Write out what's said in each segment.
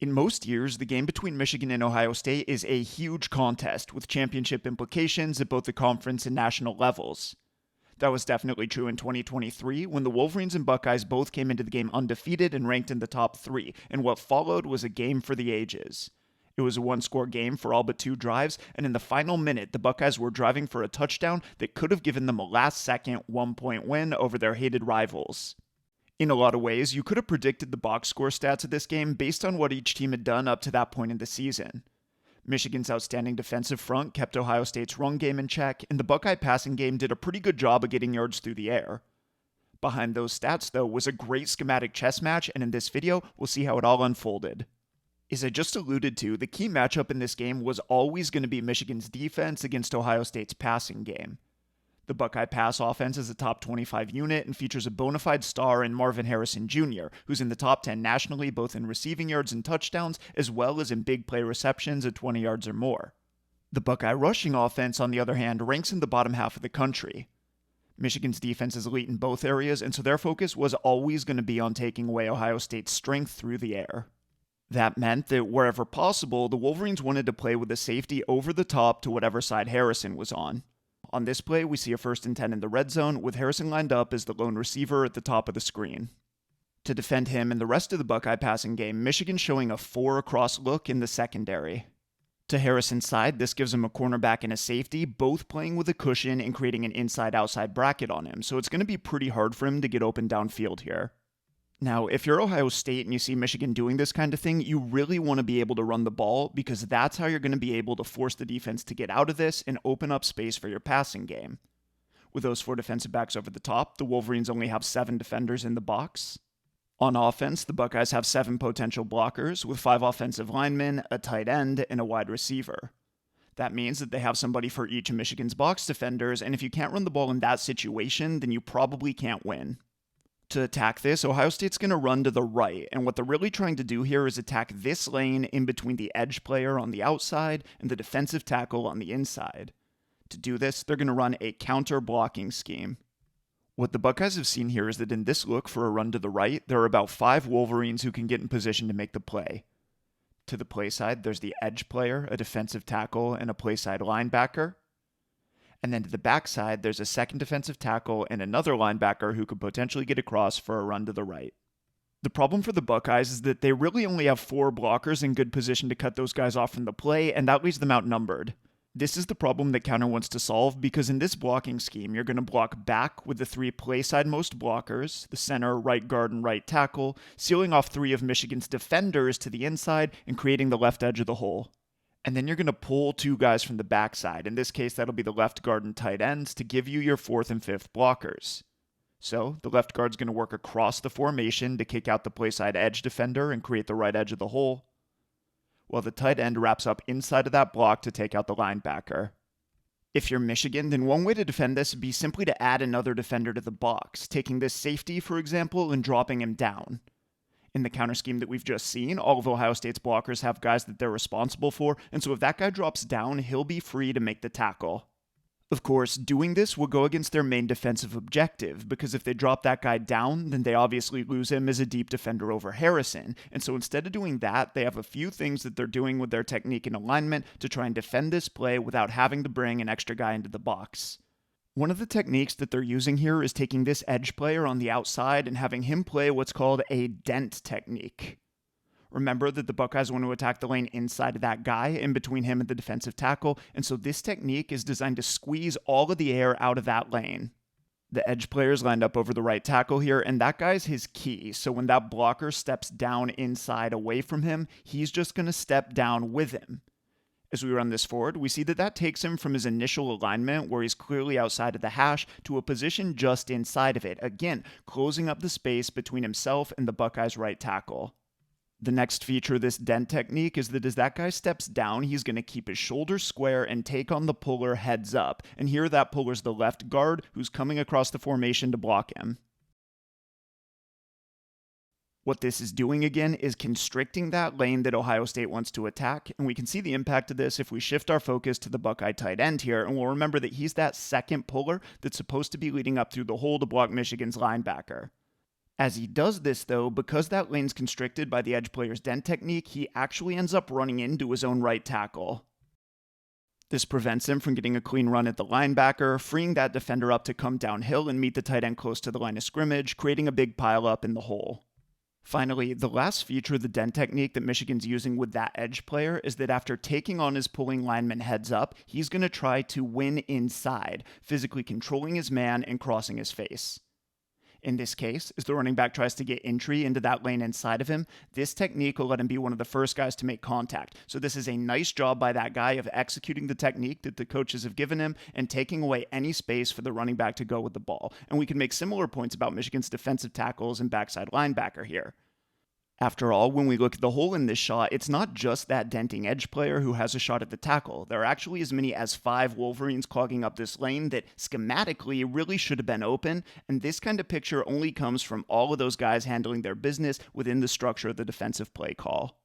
In most years, the game between Michigan and Ohio State is a huge contest with championship implications at both the conference and national levels. That was definitely true in 2023 when the Wolverines and Buckeyes both came into the game undefeated and ranked in the top 3, and what followed was a game for the ages. It was a one-score game for all but 2 drives, and in the final minute, the Buckeyes were driving for a touchdown that could have given them a last-second 1-point win over their hated rivals. In a lot of ways, you could have predicted the box score stats of this game based on what each team had done up to that point in the season. Michigan's outstanding defensive front kept Ohio State's run game in check, and the Buckeye passing game did a pretty good job of getting yards through the air. Behind those stats, though, was a great schematic chess match, and in this video, we'll see how it all unfolded. As I just alluded to, the key matchup in this game was always going to be Michigan's defense against Ohio State's passing game. The Buckeye pass offense is a top 25 unit and features a bona fide star in Marvin Harrison Jr., who's in the top 10 nationally both in receiving yards and touchdowns, as well as in big play receptions at 20 yards or more. The Buckeye rushing offense, on the other hand, ranks in the bottom half of the country. Michigan's defense is elite in both areas, and so their focus was always going to be on taking away Ohio State's strength through the air. That meant that wherever possible, the Wolverines wanted to play with a safety over the top to whatever side Harrison was on. On this play, we see a 1st and 10 in the red zone, with Harrison lined up as the lone receiver at the top of the screen. To defend him and the rest of the Buckeye passing game, Michigan showing a 4 across look in the secondary. To Harrison's side, this gives him a cornerback and a safety, both playing with a cushion and creating an inside-outside bracket on him, so it's going to be pretty hard for him to get open downfield here. Now, if you're Ohio State and you see Michigan doing this kind of thing, you really want to be able to run the ball because that's how you're going to be able to force the defense to get out of this and open up space for your passing game. With those 4 defensive backs over the top, the Wolverines only have 7 defenders in the box. On offense, the Buckeyes have 7 potential blockers with 5 offensive linemen, a tight end, and a wide receiver. That means that they have somebody for each of Michigan's box defenders, and if you can't run the ball in that situation, then you probably can't win. To attack this, Ohio State's going to run to the right, and what they're really trying to do here is attack this lane in between the edge player on the outside and the defensive tackle on the inside. To do this, they're going to run a counter-blocking scheme. What the Buckeyes have seen here is that in this look for a run to the right, there are about 5 Wolverines who can get in position to make the play. To the play side, there's the edge player, a defensive tackle, and a play side linebacker. And then to the backside, there's a 2nd defensive tackle and another linebacker who could potentially get across for a run to the right. The problem for the Buckeyes is that they really only have 4 blockers in good position to cut those guys off from the play, and that leaves them outnumbered. This is the problem that Counter wants to solve because in this blocking scheme, you're going to block back with the 3 play side most blockers, the center, right guard, and right tackle, sealing off 3 of Michigan's defenders to the inside and creating the left edge of the hole. And then you're going to pull 2 guys from the backside. In this case, that'll be the left guard and tight ends to give you your 4th and 5th blockers. So the left guard's going to work across the formation to kick out the play side edge defender and create the right edge of the hole, while the tight end wraps up inside of that block to take out the linebacker. If you're Michigan, then one way to defend this would be simply to add another defender to the box, taking this safety, for example, and dropping him down. In the counter scheme that we've just seen, all of Ohio State's blockers have guys that they're responsible for, and so if that guy drops down, he'll be free to make the tackle. Of course, doing this will go against their main defensive objective, because if they drop that guy down, then they obviously lose him as a deep defender over Harrison, and so instead of doing that, they have a few things that they're doing with their technique and alignment to try and defend this play without having to bring an extra guy into the box. One of the techniques that they're using here is taking this edge player on the outside and having him play what's called a dent technique. Remember that the Buckeyes want to attack the lane inside of that guy, in between him and the defensive tackle, and so this technique is designed to squeeze all of the air out of that lane. The edge player's lined up over the right tackle here, and that guy's his key, so when that blocker steps down inside away from him, he's just going to step down with him. As we run this forward, we see that that takes him from his initial alignment, where he's clearly outside of the hash, to a position just inside of it, again, closing up the space between himself and the Buckeyes' right tackle. The next feature of this dent technique is that as that guy steps down, he's going to keep his shoulders square and take on the puller heads up, and here that puller's the left guard, who's coming across the formation to block him. What this is doing again is constricting that lane that Ohio State wants to attack, and we can see the impact of this if we shift our focus to the Buckeye tight end here, and we'll remember that he's that second puller that's supposed to be leading up through the hole to block Michigan's linebacker. As he does this though, because that lane's constricted by the edge player's dent technique, he actually ends up running into his own right tackle. This prevents him from getting a clean run at the linebacker, freeing that defender up to come downhill and meet the tight end close to the line of scrimmage, creating a big pileup in the hole. Finally, the last feature of the dent technique that Michigan's using with that edge player is that after taking on his pulling lineman heads up, he's going to try to win inside, physically controlling his man and crossing his face. In this case, as the running back tries to get entry into that lane inside of him, this technique will let him be one of the first guys to make contact. So this is a nice job by that guy of executing the technique that the coaches have given him and taking away any space for the running back to go with the ball. And we can make similar points about Michigan's defensive tackles and backside linebacker here. After all, when we look at the hole in this shot, it's not just that denting edge player who has a shot at the tackle. There are actually as many as 5 Wolverines clogging up this lane that schematically really should have been open, and this kind of picture only comes from all of those guys handling their business within the structure of the defensive play call.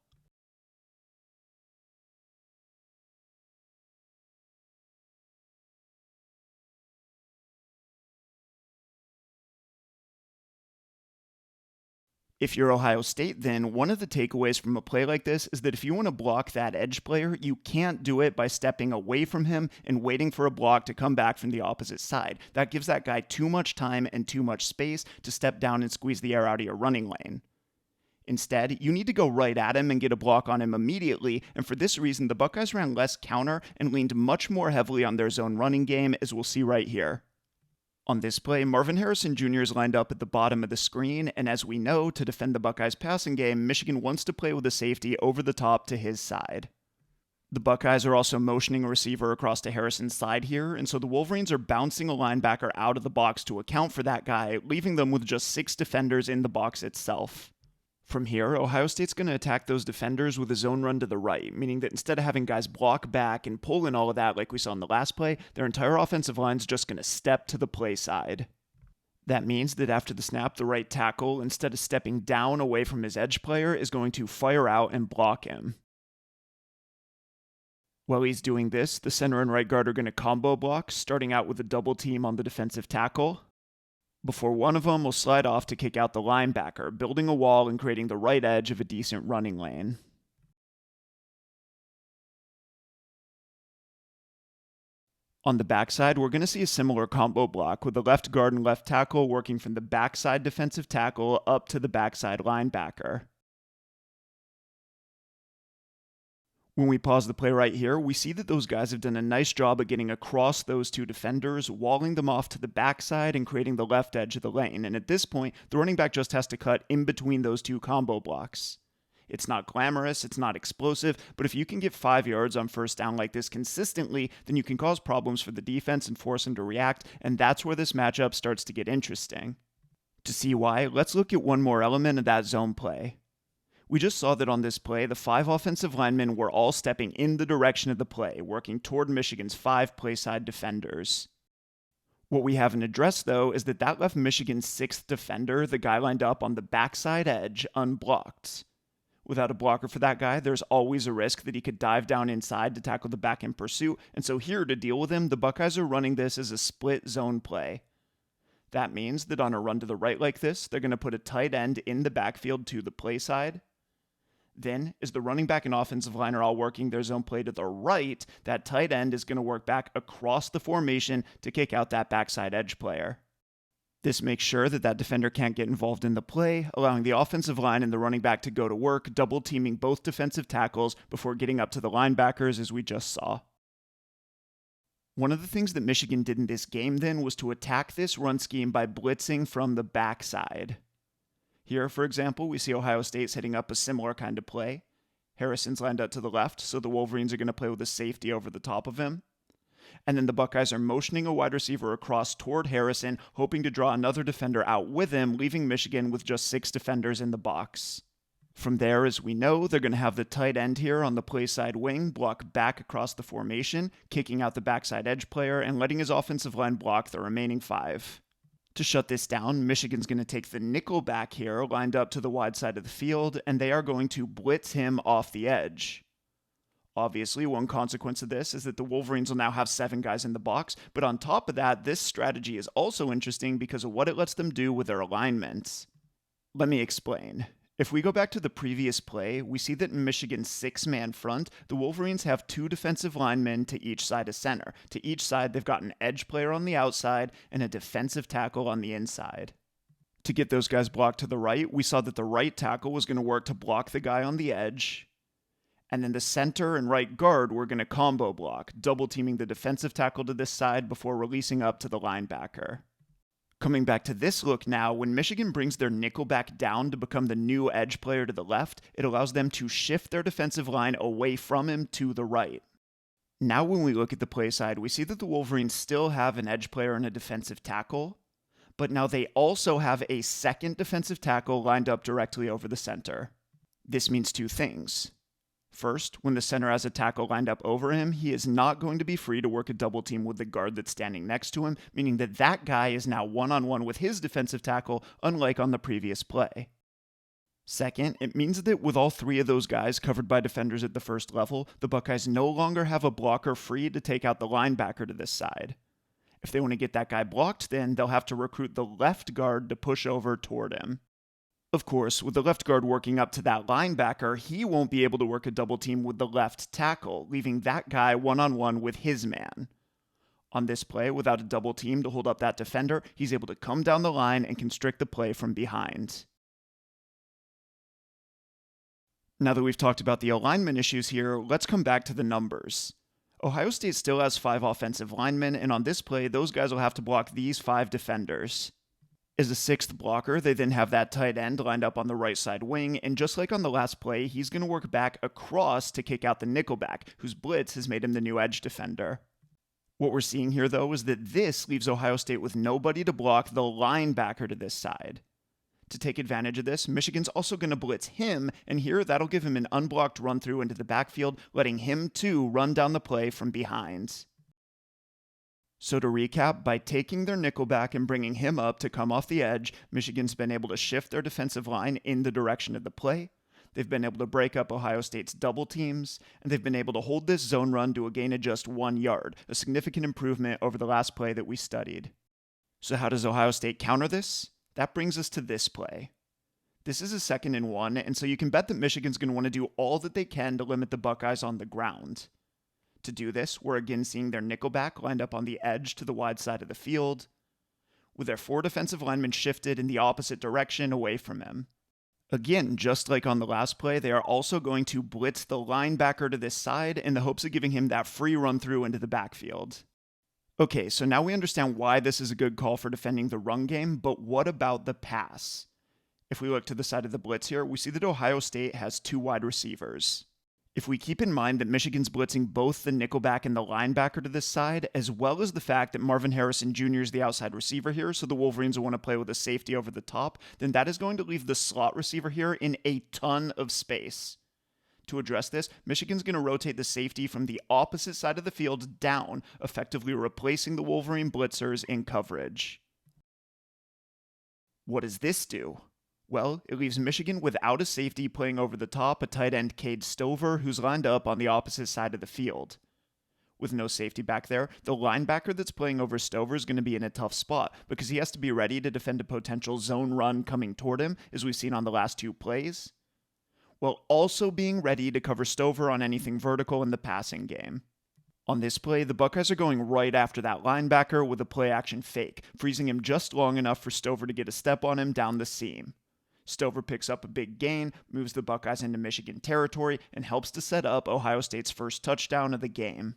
If you're Ohio State, then one of the takeaways from a play like this is that if you want to block that edge player, you can't do it by stepping away from him and waiting for a block to come back from the opposite side. That gives that guy too much time and too much space to step down and squeeze the air out of your running lane. Instead, you need to go right at him and get a block on him immediately, and for this reason, the Buckeyes ran less counter and leaned much more heavily on their zone running game, as we'll see right here. On this play, Marvin Harrison Jr. is lined up at the bottom of the screen, and as we know, to defend the Buckeyes' passing game, Michigan wants to play with a safety over the top to his side. The Buckeyes are also motioning a receiver across to Harrison's side here, and so the Wolverines are bouncing a linebacker out of the box to account for that guy, leaving them with just 6 defenders in the box itself. From here, Ohio State's going to attack those defenders with a zone run to the right, meaning that instead of having guys block back and pull and all of that like we saw in the last play, their entire offensive line's just going to step to the play side. That means that after the snap, the right tackle, instead of stepping down away from his edge player, is going to fire out and block him. While he's doing this, the center and right guard are going to combo block, starting out with a double team on the defensive tackle, before one of them will slide off to kick out the linebacker, building a wall and creating the right edge of a decent running lane. On the backside, we're going to see a similar combo block with the left guard and left tackle working from the backside defensive tackle up to the backside linebacker. When we pause the play right here, we see that those guys have done a nice job of getting across those 2 defenders, walling them off to the backside and creating the left edge of the lane. And at this point, the running back just has to cut in between those 2 combo blocks. It's not glamorous, it's not explosive, but if you can get 5 yards on first down like this consistently, then you can cause problems for the defense and force them to react, and that's where this matchup starts to get interesting. To see why, let's look at one more element of that zone play. We just saw that on this play, the 5 offensive linemen were all stepping in the direction of the play, working toward Michigan's 5 playside defenders. What we haven't addressed, though, is that left Michigan's 6th defender, the guy lined up on the backside edge, unblocked. Without a blocker for that guy, there's always a risk that he could dive down inside to tackle the back in pursuit, and so here to deal with him, the Buckeyes are running this as a split zone play. That means that on a run to the right like this, they're going to put a tight end in the backfield to the play side. Then, as the running back and offensive line are all working their zone play to the right, that tight end is going to work back across the formation to kick out that backside edge player. This makes sure that defender can't get involved in the play, allowing the offensive line and the running back to go to work, double teaming both defensive tackles before getting up to the linebackers as we just saw. One of the things that Michigan did in this game then was to attack this run scheme by blitzing from the backside. Here, for example, we see Ohio State setting up a similar kind of play. Harrison's lined up to the left, so the Wolverines are going to play with a safety over the top of him. And then the Buckeyes are motioning a wide receiver across toward Harrison, hoping to draw another defender out with him, leaving Michigan with just 6 defenders in the box. From there, as we know, they're going to have the tight end here on the play side wing block back across the formation, kicking out the backside edge player and letting his offensive line block the remaining 5. To shut this down, Michigan's going to take the nickel back here, lined up to the wide side of the field, and they are going to blitz him off the edge. Obviously, one consequence of this is that the Wolverines will now have 7 guys in the box, but on top of that, this strategy is also interesting because of what it lets them do with their alignments. Let me explain. If we go back to the previous play, we see that in Michigan's six-man front, the Wolverines have two defensive linemen to each side of center. To each side, they've got an edge player on the outside and a defensive tackle on the inside. To get those guys blocked to the right, we saw that the right tackle was going to work to block the guy on the edge, and then the center and right guard were going to combo block, double teaming the defensive tackle to this side before releasing up to the linebacker. Coming back to this look now, when Michigan brings their nickel back down to become the new edge player to the left, it allows them to shift their defensive line away from him to the right. Now when we look at the play side, we see that the Wolverines still have an edge player and a defensive tackle, but now they also have a second defensive tackle lined up directly over the center. This means two things. First, when the center has a tackle lined up over him, he is not going to be free to work a double team with the guard that's standing next to him, meaning that that guy is now one-on-one with his defensive tackle, unlike on the previous play. Second, it means that with all three of those guys covered by defenders at the first level, the Buckeyes no longer have a blocker free to take out the linebacker to this side. If they want to get that guy blocked, then they'll have to recruit the left guard to push over toward him. Of course, with the left guard working up to that linebacker, he won't be able to work a double team with the left tackle, leaving that guy one-on-one with his man. On this play, without a double team to hold up that defender, he's able to come down the line and constrict the play from behind. Now that we've talked about the alignment issues here, let's come back to the numbers. Ohio State still has 5 offensive linemen, and on this play, those guys will have to block these 5 defenders. As a sixth blocker, they then have that tight end lined up on the right side wing, and just like on the last play, he's going to work back across to kick out the nickelback, whose blitz has made him the new edge defender. What we're seeing here, though, is that this leaves Ohio State with nobody to block the linebacker to this side. To take advantage of this, Michigan's also going to blitz him, and here that'll give him an unblocked run-through into the backfield, letting him, too, run down the play from behind. So to recap, by taking their nickelback and bringing him up to come off the edge, Michigan's been able to shift their defensive line in the direction of the play. They've been able to break up Ohio State's double teams, and they've been able to hold this zone run to a gain of just 1 yard, a significant improvement over the last play that we studied. So how does Ohio State counter this? That brings us to this play. This is a 2nd and 1, and so you can bet that Michigan's going to want to do all that they can to limit the Buckeyes on the ground. To do this, we're again seeing their nickelback lined up on the edge to the wide side of the field, with their 4 defensive linemen shifted in the opposite direction away from him. Again, just like on the last play, they are also going to blitz the linebacker to this side in the hopes of giving him that free run-through into the backfield. Okay, so now we understand why this is a good call for defending the run game, but what about the pass? If we look to the side of the blitz here, we see that Ohio State has 2 wide receivers. If we keep in mind that Michigan's blitzing both the nickelback and the linebacker to this side, as well as the fact that Marvin Harrison Jr. is the outside receiver here, so the Wolverines will want to play with a safety over the top, then that is going to leave the slot receiver here in a ton of space. To address this, Michigan's going to rotate the safety from the opposite side of the field down, effectively replacing the Wolverine blitzers in coverage. What does this do? Well, it leaves Michigan without a safety playing over the top a tight end Cade Stover who's lined up on the opposite side of the field. With no safety back there, the linebacker that's playing over Stover is going to be in a tough spot because he has to be ready to defend a potential zone run coming toward him, as we've seen on the last 2 plays, while also being ready to cover Stover on anything vertical in the passing game. On this play, the Buckeyes are going right after that linebacker with a play-action fake, freezing him just long enough for Stover to get a step on him down the seam. Stover picks up a big gain, moves the Buckeyes into Michigan territory, and helps to set up Ohio State's first touchdown of the game.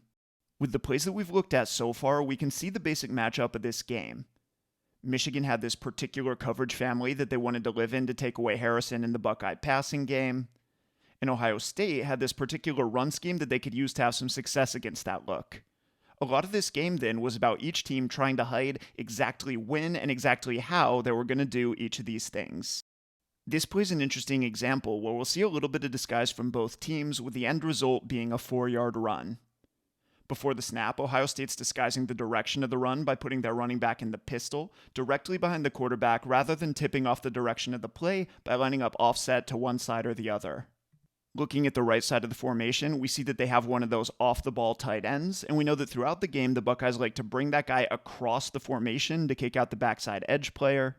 With the plays that we've looked at so far, we can see the basic matchup of this game. Michigan had this particular coverage family that they wanted to live in to take away Harrison in the Buckeye passing game, and Ohio State had this particular run scheme that they could use to have some success against that look. A lot of this game then was about each team trying to hide exactly when and exactly how they were going to do each of these things. This plays an interesting example where we'll see a little bit of disguise from both teams, with the end result being a 4-yard run. Before the snap, Ohio State's disguising the direction of the run by putting their running back in the pistol, directly behind the quarterback, rather than tipping off the direction of the play by lining up offset to one side or the other. Looking at the right side of the formation, we see that they have one of those off-the-ball tight ends, and we know that throughout the game, the Buckeyes like to bring that guy across the formation to kick out the backside edge player.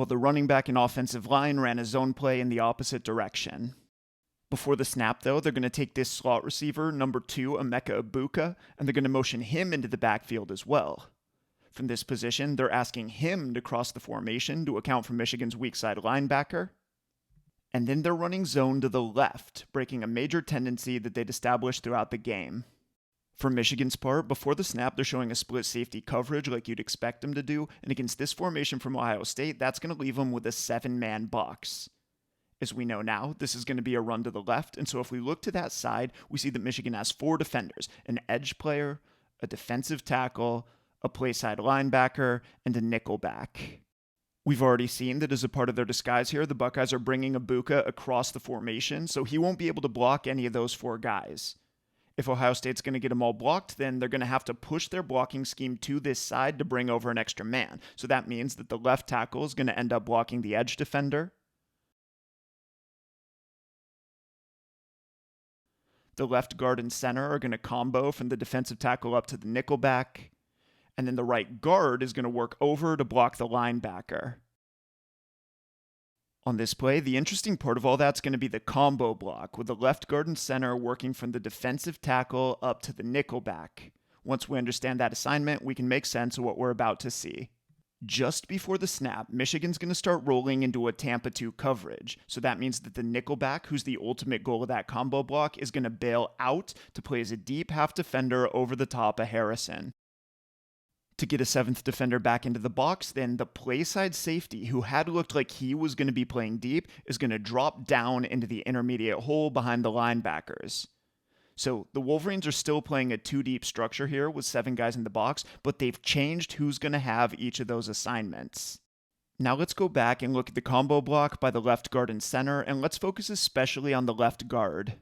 while the running back and offensive line ran a zone play in the opposite direction. Before the snap, though, they're going to take this slot receiver, number 2, Emeka Ibuka, and they're going to motion him into the backfield as well. From this position, they're asking him to cross the formation to account for Michigan's weak side linebacker. And then they're running zone to the left, breaking a major tendency that they'd established throughout the game. For Michigan's part, before the snap, they're showing a split safety coverage like you'd expect them to do, and against this formation from Ohio State, that's going to leave them with a 7-man box. As we know now, this is going to be a run to the left, and so if we look to that side, we see that Michigan has 4 defenders, an edge player, a defensive tackle, a play side linebacker, and a nickel back. We've already seen that as a part of their disguise here, the Buckeyes are bringing Ibuka across the formation, so he won't be able to block any of those 4 guys. If Ohio State's going to get them all blocked, then they're going to have to push their blocking scheme to this side to bring over an extra man. So that means that the left tackle is going to end up blocking the edge defender. The left guard and center are going to combo from the defensive tackle up to the nickel back. And then the right guard is going to work over to block the linebacker. On this play, the interesting part of all that's going to be the combo block, with the left guard and center working from the defensive tackle up to the nickel back. Once we understand that assignment, we can make sense of what we're about to see. Just before the snap, Michigan's going to start rolling into a Tampa 2 coverage. So that means that the nickelback, who's the ultimate goal of that combo block, is going to bail out to play as a deep half defender over the top of Harrison. To get a 7th defender back into the box, then the play side safety, who had looked like he was going to be playing deep, is going to drop down into the intermediate hole behind the linebackers. So the Wolverines are still playing a 2-deep structure here with 7 guys in the box, but they've changed who's going to have each of those assignments. Now let's go back and look at the combo block by the left guard and center, and let's focus especially on the left guard.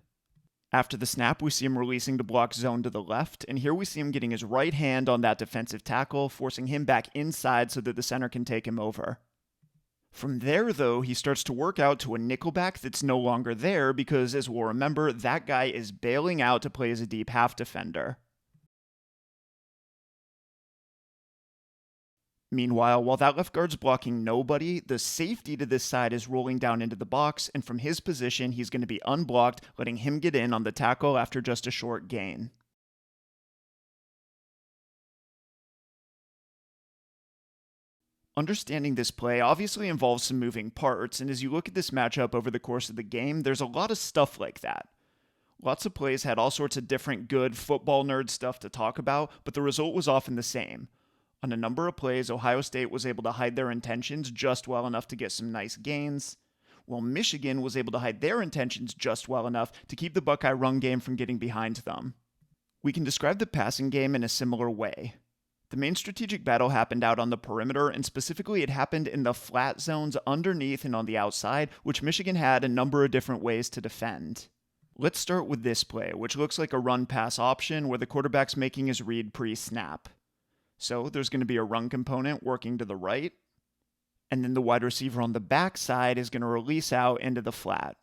After the snap, we see him releasing to block zone to the left, and here we see him getting his right hand on that defensive tackle, forcing him back inside so that the center can take him over. From there, though, he starts to work out to a nickelback that's no longer there because, as we'll remember, that guy is bailing out to play as a deep half defender. Meanwhile, while that left guard's blocking nobody, the safety to this side is rolling down into the box, and from his position, he's going to be unblocked, letting him get in on the tackle after just a short gain. Understanding this play obviously involves some moving parts, and as you look at this matchup over the course of the game, there's a lot of stuff like that. Lots of plays had all sorts of different good football nerd stuff to talk about, but the result was often the same. On a number of plays, Ohio State was able to hide their intentions just well enough to get some nice gains, while Michigan was able to hide their intentions just well enough to keep the Buckeye run game from getting behind them. We can describe the passing game in a similar way. The main strategic battle happened out on the perimeter, and specifically it happened in the flat zones underneath and on the outside, which Michigan had a number of different ways to defend. Let's start with this play, which looks like a run-pass option where the quarterback's making his read pre-snap. So there's going to be a run component working to the right, and then the wide receiver on the backside is going to release out into the flat.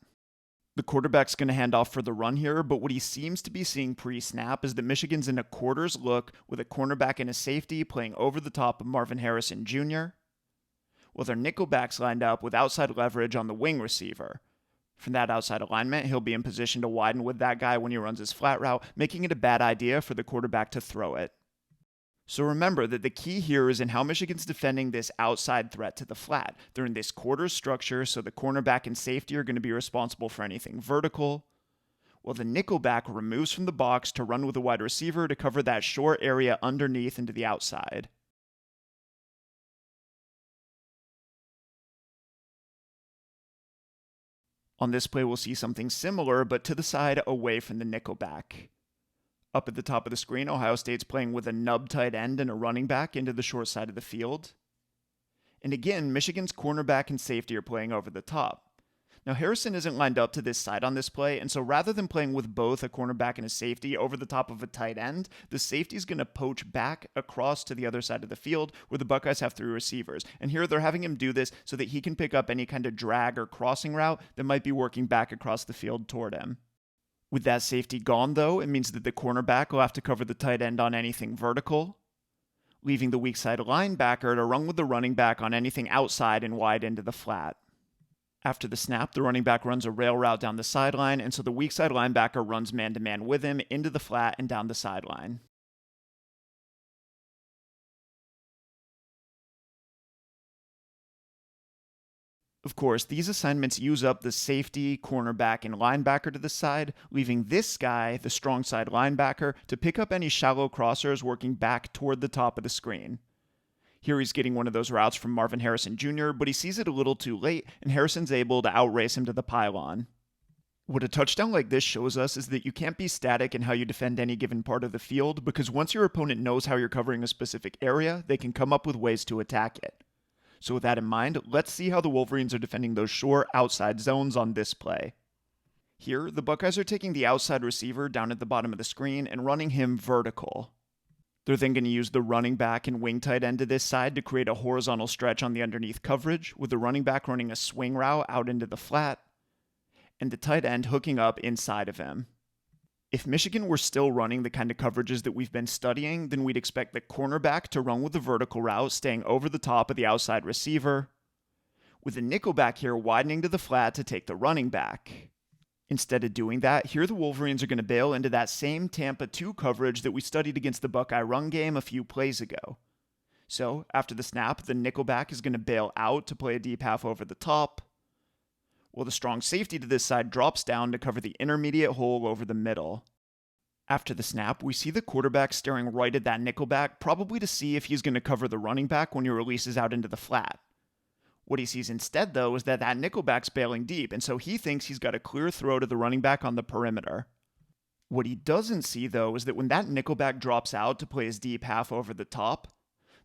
The quarterback's going to hand off for the run here, but what he seems to be seeing pre-snap is that Michigan's in a quarters look with a cornerback and a safety playing over the top of Marvin Harrison Jr., while their nickelback's lined up with outside leverage on the wing receiver. From that outside alignment, he'll be in position to widen with that guy when he runs his flat route, making it a bad idea for the quarterback to throw it. So remember that the key here is in how Michigan's defending this outside threat to the flat. They're in this quarter structure, so the cornerback and safety are going to be responsible for anything vertical, while the nickelback removes from the box to run with a wide receiver to cover that short area underneath into the outside. On this play, we'll see something similar, but to the side away from the nickelback. Up at the top of the screen, Ohio State's playing with a nub tight end and a running back into the short side of the field. And again, Michigan's cornerback and safety are playing over the top. Now, Harrison isn't lined up to this side on this play, and so rather than playing with both a cornerback and a safety over the top of a tight end, the safety's going to poach back across to the other side of the field where the Buckeyes have 3 receivers. And here they're having him do this so that he can pick up any kind of drag or crossing route that might be working back across the field toward him. With that safety gone, though, it means that the cornerback will have to cover the tight end on anything vertical. leaving the weak side linebacker to run with the running back on anything outside and wide into the flat. After the snap, the running back runs a rail route down the sideline, and so the weak side linebacker runs man-to-man with him into the flat and down the sideline. Of course, these assignments use up the safety, cornerback, and linebacker to the side, leaving this guy, the strong side linebacker, to pick up any shallow crossers working back toward the top of the screen. Here he's getting one of those routes from Marvin Harrison Jr., but he sees it a little too late, and Harrison's able to outrace him to the pylon. What a touchdown like this shows us is that you can't be static in how you defend any given part of the field, because once your opponent knows how you're covering a specific area, they can come up with ways to attack it. So with that in mind, let's see how the Wolverines are defending those short outside zones on this play. Here, the Buckeyes are taking the outside receiver down at the bottom of the screen and running him vertical. They're then going to use the running back and wing tight end to this side to create a horizontal stretch on the underneath coverage, with the running back running a swing route out into the flat, and the tight end hooking up inside of him. If Michigan were still running the kind of coverages that we've been studying, then we'd expect the cornerback to run with the vertical route, staying over the top of the outside receiver, with the nickelback here widening to the flat to take the running back. Instead of doing that, here the Wolverines are going to bail into that same Tampa 2 coverage that we studied against the Buckeye run game a few plays ago. So, after the snap, the nickelback is going to bail out to play a deep half over the top, while the strong safety to this side drops down to cover the intermediate hole over the middle. After the snap, we see the quarterback staring right at that nickelback, probably to see if he's going to cover the running back when he releases out into the flat. What he sees instead, though, is that nickelback's bailing deep, and so he thinks he's got a clear throw to the running back on the perimeter. What he doesn't see, though, is that when that nickelback drops out to play his deep half over the top,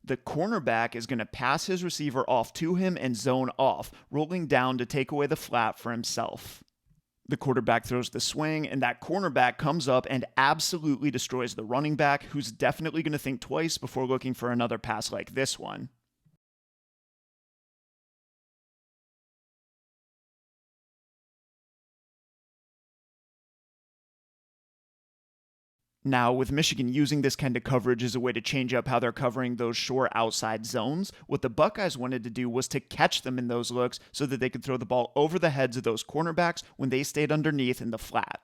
the cornerback is going to pass his receiver off to him and zone off, rolling down to take away the flat for himself. The quarterback throws the swing, and that cornerback comes up and absolutely destroys the running back, who's definitely going to think twice before looking for another pass like this one. Now, with Michigan using this kind of coverage as a way to change up how they're covering those short outside zones, what the Buckeyes wanted to do was to catch them in those looks so that they could throw the ball over the heads of those cornerbacks when they stayed underneath in the flat.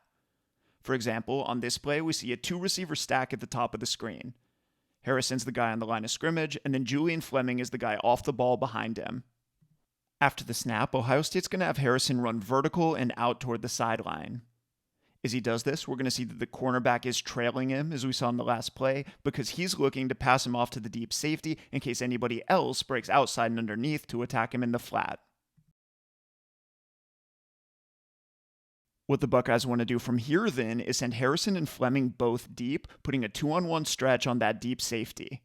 For example, on this play, we see a 2-receiver stack at the top of the screen. Harrison's the guy on the line of scrimmage, and then Julian Fleming is the guy off the ball behind him. After the snap, Ohio State's going to have Harrison run vertical and out toward the sideline. As he does this, we're going to see that the cornerback is trailing him, as we saw in the last play, because he's looking to pass him off to the deep safety in case anybody else breaks outside and underneath to attack him in the flat. What the Buckeyes want to do from here, then, is send Harrison and Fleming both deep, putting a 2-on-1 stretch on that deep safety.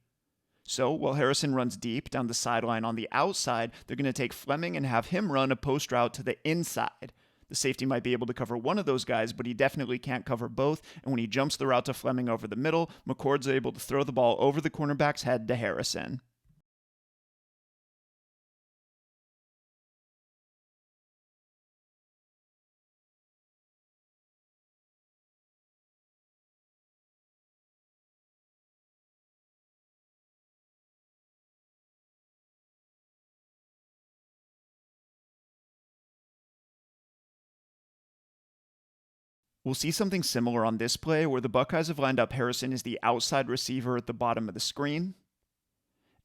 So, while Harrison runs deep down the sideline on the outside, they're going to take Fleming and have him run a post route to the inside. The safety might be able to cover one of those guys, but he definitely can't cover both, and when he jumps the route to Fleming over the middle, McCord's able to throw the ball over the cornerback's head to Harrison. We'll see something similar on this play where the Buckeyes have lined up Harrison as the outside receiver at the bottom of the screen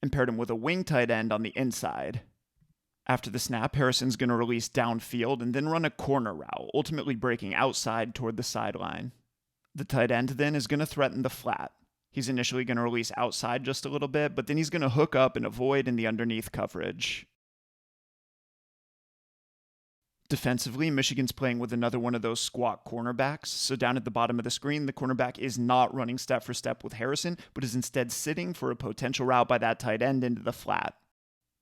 and paired him with a wing tight end on the inside. After the snap, Harrison's going to release downfield and then run a corner route, ultimately breaking outside toward the sideline. The tight end then is going to threaten the flat. He's initially going to release outside just a little bit, but then he's going to hook up and avoid in the underneath coverage. Defensively, Michigan's playing with another one of those squat cornerbacks, so down at the bottom of the screen, the cornerback is not running step for step with Harrison, but is instead sitting for a potential route by that tight end into the flat.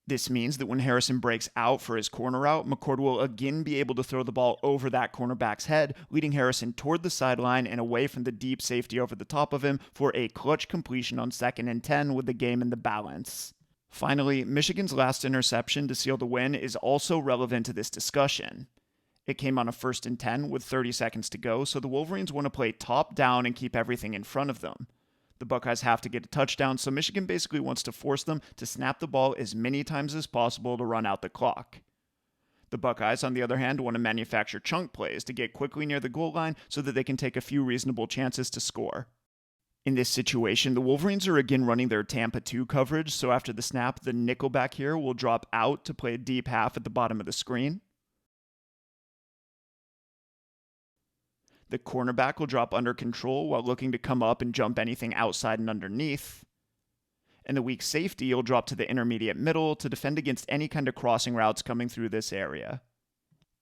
This means that when Harrison breaks out for his corner route, McCord will again be able to throw the ball over that cornerback's head, leading Harrison toward the sideline and away from the deep safety over the top of him for a clutch completion on 2nd and 10 with the game in the balance. Finally, Michigan's last interception to seal the win is also relevant to this discussion. It came on a 1st and 10 with 30 seconds to go, so the Wolverines want to play top down and keep everything in front of them. The The Buckeyes have to get a touchdown, so Michigan basically wants to force them to snap the ball as many times as possible to run out the clock. The Buckeyes, on the other hand, want to manufacture chunk plays to get quickly near the goal line so that they can take a few reasonable chances to score. In this situation, the Wolverines are again running their Tampa 2 coverage, so after the snap, the nickelback here will drop out to play a deep half at the bottom of the screen. The cornerback will drop under control while looking to come up and jump anything outside and underneath. And the weak safety will drop to the intermediate middle to defend against any kind of crossing routes coming through this area.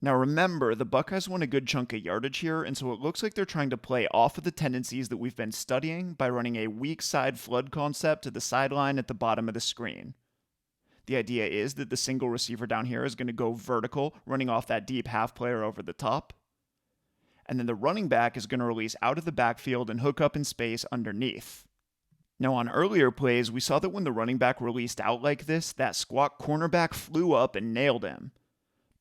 Now remember, the Buckeyes want a good chunk of yardage here, and so it looks like they're trying to play off of the tendencies that we've been studying by running a weak side flood concept to the sideline at the bottom of the screen. The idea is that the single receiver down here is going to go vertical, running off that deep half player over the top. And then the running back is going to release out of the backfield and hook up in space underneath. Now on earlier plays, we saw that when the running back released out like this, that squat cornerback flew up and nailed him.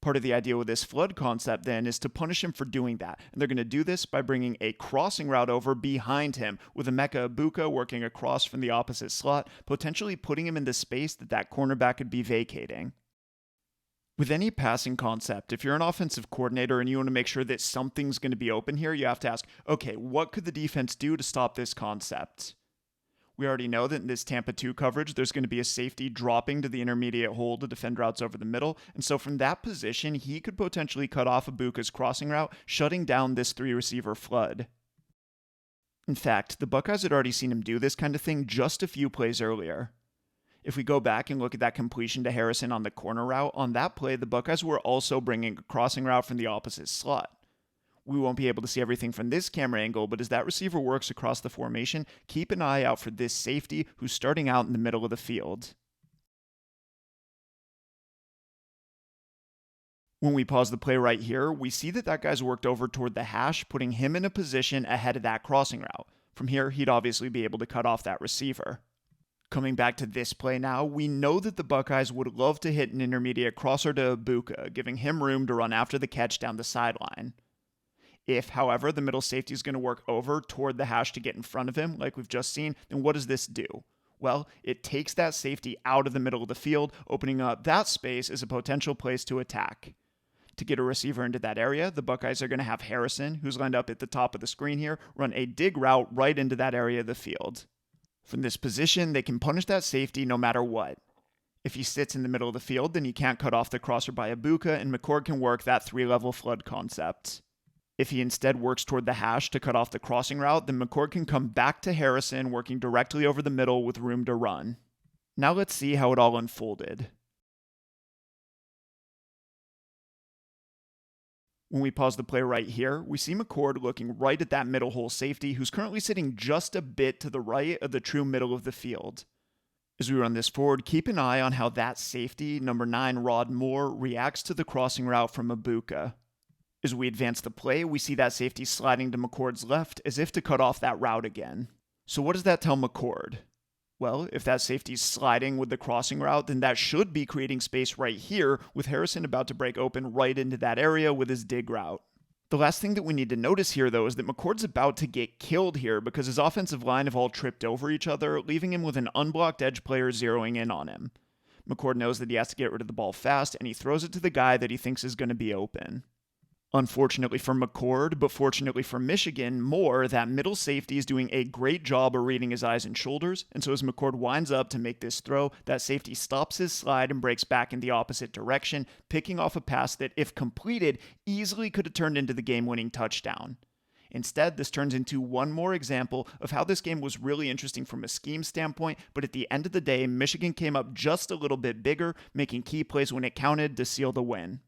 Part of the idea with this flood concept then is to punish him for doing that, and they're going to do this by bringing a crossing route over behind him with Emeka Egbuka working across from the opposite slot, potentially putting him in the space that cornerback could be vacating. With any passing concept, if you're an offensive coordinator and you want to make sure that something's going to be open here, you have to ask, okay, what could the defense do to stop this concept? We already know that in this Tampa 2 coverage, there's going to be a safety dropping to the intermediate hole to defend routes over the middle, and so from that position, he could potentially cut off Egbuka's crossing route, shutting down this 3-receiver flood. In fact, the Buckeyes had already seen him do this kind of thing just a few plays earlier. If we go back and look at that completion to Harrison on the corner route, on that play, the Buckeyes were also bringing a crossing route from the opposite slot. We won't be able to see everything from this camera angle, but as that receiver works across the formation, keep an eye out for this safety who's starting out in the middle of the field. When we pause the play right here, we see that guy's worked over toward the hash, putting him in a position ahead of that crossing route. From here, he'd obviously be able to cut off that receiver. Coming back to this play now, we know that the Buckeyes would love to hit an intermediate crosser to Egbuka, giving him room to run after the catch down the sideline. If, however, the middle safety is going to work over toward the hash to get in front of him, like we've just seen, then what does this do? Well, it takes that safety out of the middle of the field, opening up that space as a potential place to attack. To get a receiver into that area, the Buckeyes are going to have Harrison, who's lined up at the top of the screen here, run a dig route right into that area of the field. From this position, they can punish that safety no matter what. If he sits in the middle of the field, then he can't cut off the crosser by Egbuka, and McCord can work that 3-level flood concept. If he instead works toward the hash to cut off the crossing route, then McCord can come back to Harrison, working directly over the middle with room to run. Now let's see how it all unfolded. When we pause the play right here, we see McCord looking right at that middle hole safety who's currently sitting just a bit to the right of the true middle of the field. As we run this forward, keep an eye on how that safety, number 9 Rod Moore, reacts to the crossing route from Egbuka. As we advance the play, we see that safety sliding to McCord's left as if to cut off that route again. So what does that tell McCord? Well, if that safety's sliding with the crossing route, then that should be creating space right here, with Harrison about to break open right into that area with his dig route. The last thing that we need to notice here, though, is that McCord's about to get killed here because his offensive line have all tripped over each other, leaving him with an unblocked edge player zeroing in on him. McCord knows that he has to get rid of the ball fast, and he throws it to the guy that he thinks is going to be open. Unfortunately for McCord, but fortunately for Michigan, Moore, that middle safety, is doing a great job of reading his eyes and shoulders, and so as McCord winds up to make this throw, that safety stops his slide and breaks back in the opposite direction, picking off a pass that, if completed, easily could have turned into the game-winning touchdown. Instead, this turns into one more example of how this game was really interesting from a scheme standpoint, but at the end of the day, Michigan came up just a little bit bigger, making key plays when it counted to seal the win.